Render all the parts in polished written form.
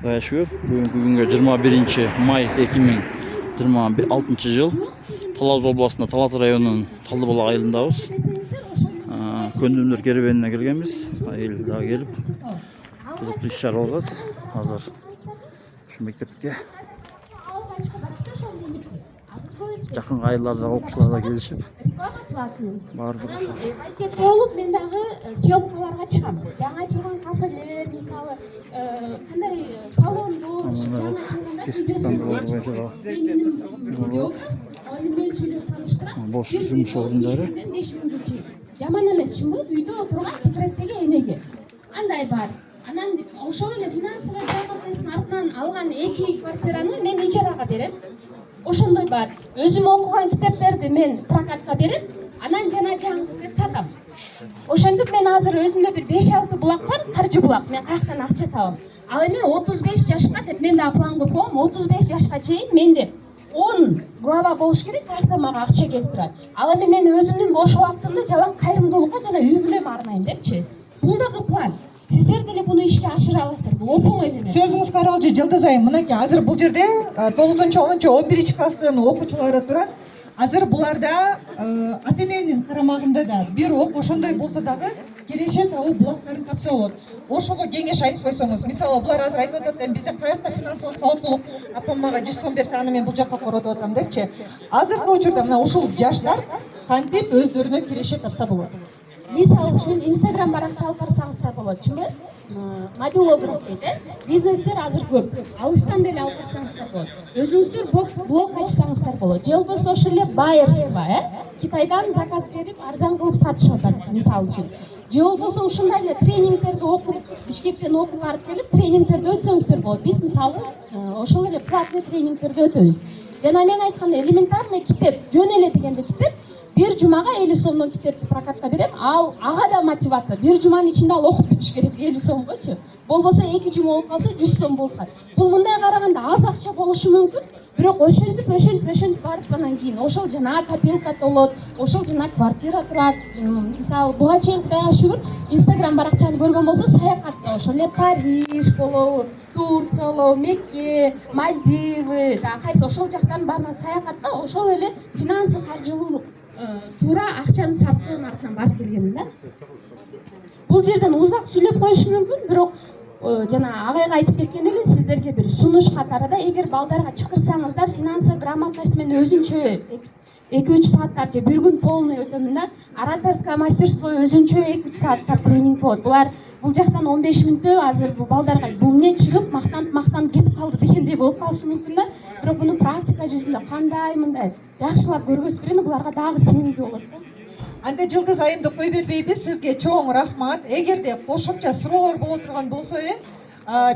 Құдайға шүкір, бүгінгі 21 май 2026 жыл Талас облысында Талас районының Талдыбұлақ айылындамыз. Көндімдер керуеніне келгенбіз. Айылдағы келіп, қызықты іс-шара болады. Азыр şu мектепке жақын айылдардағы оқушылар да келішіп барып жүр. Болып мен дағы съемкаларға шығамын. Жаңа ашылған кафелер, мысалы, қандай салон болып, жаңа бош жұмыс орындары. Жаман емес шын бұл, үйде отырған секреттегі енеге. Андай бар. Анан ошол эле финансовый грамотностьтун артынан алган 2 квартираны мен ижарага берем. Ошондой бар. Өзүм окуган китептерди мен прокатка берем. Анан жана жаңы сатам. Ошондук мен азыр өзүмдө бир 5-6 булак бар, каржы булак. Мен каяктан акча табам. Ал эми 35 жашка деп мен да планды коем. 35 жашка чейин менде 10 глава болуш керек, каяктан мага акча келип турат. Ал эми мен өзүмдүн бош убактымды жалаң кайрымдуулукка жана үй бүлөмө арнайын депчи. Бул дагы план. Сіздер деле буну ишке ашыра аласыздар. Бул оңой эле. Сөзүңүз каралчы Жылдыз айым, мынакей азыр бул жерде 9-10-11 класстын окуучулары турат. Азыр буларда ата-эненин карамагында да бирок ошондой болсо дагы келеше табуу булактарын тапса болот. Ошого кеңеш айтып койсоңуз, мисалы булар азыр айтып атат, бизде каякта финансылык сабаттуулук апам мага 100 сом берсе, аны мен бул жакка коротуп атам депчи. Азыркы учурда мына ушул жаштар кантип өздөрүнө келеше тапса болот. Мисалы үчүн Instagram баракча алып барсаңыздар болот, чынбы? Мобилограф дейт, бизнестер азыр көп. Алыстан деле алып барсаңыздар болот. Өзүңүздөр блог ачсаңыздар болот. Же болбосо ошол эле байерство, Китайдан заказ берип арзан кылып сатышып атат, мисалы үчүн. Же болбосо ушундай эле тренингтерди окуп, Бишкектен окуп барып келип, тренингтерди өтсөңүздөр болот. Биз мисалы ошол эле платный тренингтерди өтөбүз. Жана мен айткан элементарный китеп, жөн эле дегенде китеп bir жумага 50 сомдон китепти прокатка берем. Ал ага да мотивация. Bir жуманын ичинде ал окуп бүтүш керек 50 сомгочу. Болбосо 2 жума болуп калса 100 сом болуп калат. Бул мындай караганда аз акча болушу мүмкүн. Бирок ошентип барып анан кийин ошол жана копилка толот, ошол жана квартира турат. Мисалы буга чейин Кудайга шүгүр, Instagram баракчаны көргөн болсо саякатта ошол эле Париж болобу, Турция болобу, Мекке, Мальдивы, кайсы ошол жактан баарына саякатта ошол эле финансы каржылуулук тура акчаны саптын артынан барып келгенмин да. Бул жерден узак сүйлөп коюш мүмкүн, бирок жана агайга айтып кеткен эле сиздерге бир сунуш катарында эгер балдарга чакырсаңыздар финансовый грамотность менен өзүнчө 2-3 сааттар же бир күн полный өтөмүн да. Ораторское мастерство өзүнчө 2-3 сааттар тренинг болот. Булар бул жактан 15 мүнөттө азыр бул балдарга бул эмне чыгып мактанып кетип калды дегендей болуп калышы мүмкүн да. Бирок муну практика жүзүндө кандай мындай жакшылап көргөзүп бергенде буларга дагы сиңимдүү болот да. Анда Жылдыз айымды кой бербейбиз, сизге чоң рахмат. Эгерде кошумча суроолор боло турган болсо,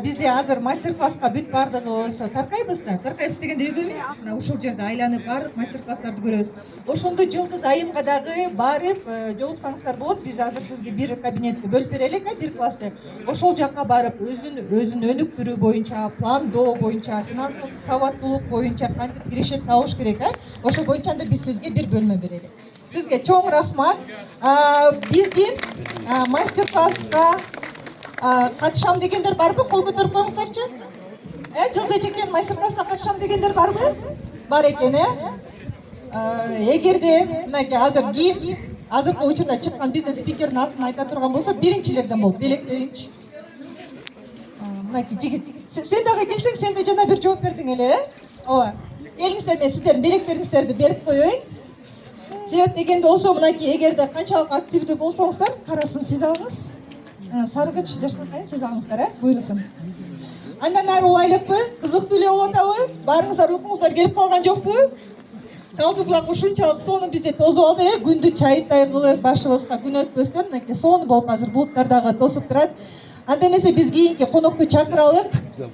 бизде азыр мастер-класска бүт бардыгыбыз таркайбыз да. Таркайбыз дегенде үйгө эмес, мына ушул жерде айланып бардык мастер-класстарды көрөбүз. Ошондо Жылдыз айымга дагы барып жолуксаңыздар болот. Биз азыр сизге бир кабинетти бөлүп берелик, бир классты. Ошол жакка барып өзүн өнүктүрүү боюнча, пландоо боюнча, финансылык сабаттуулук боюнча кантип кирешет табыш керек, ошол боюнча да биз сизге бир бөлмө берелик. Сизге чоң рахмат. Биздин мастер-класска катышам дегендер барбы? Кол көтөрүп коюңуздарчы. Жылдыз эжекенин мастер-класска катышам дегендер барбы? Бар экен, Эгерде мынакей азыр ким азыркы учурда чыккан бизнес спикердин атын айта турган болсо, биринчилерден болуп, белек беринчи. Мынакей жигит. Сен дагы келсең, сен да жана бир жооп бердиң эле, Ооба. Келиңиздер, мен сиздердин белектериңиздерди берип коеюн. Себеп дегенде болсо, мынакей эгерде канчалык активдүү болсоңуздар, карасын сиз алыңыз. Саргыч жаштакайын сиз алыңыздар, буйрусун. Андан ары улайлыкпы? Кызыктуу эле болуп атабы? Баарыңыздар уйкуңуздар келип калган жокпу? Талдыбулак ушунчалык сонун бизде тосуп алды, күндү чайтай кылып, башыбызга күн өтпөстөн мынакей сонун болуп азыр булуттар дагы тосуп турат. Анда эмесе биз кийинки конокту чакыралык.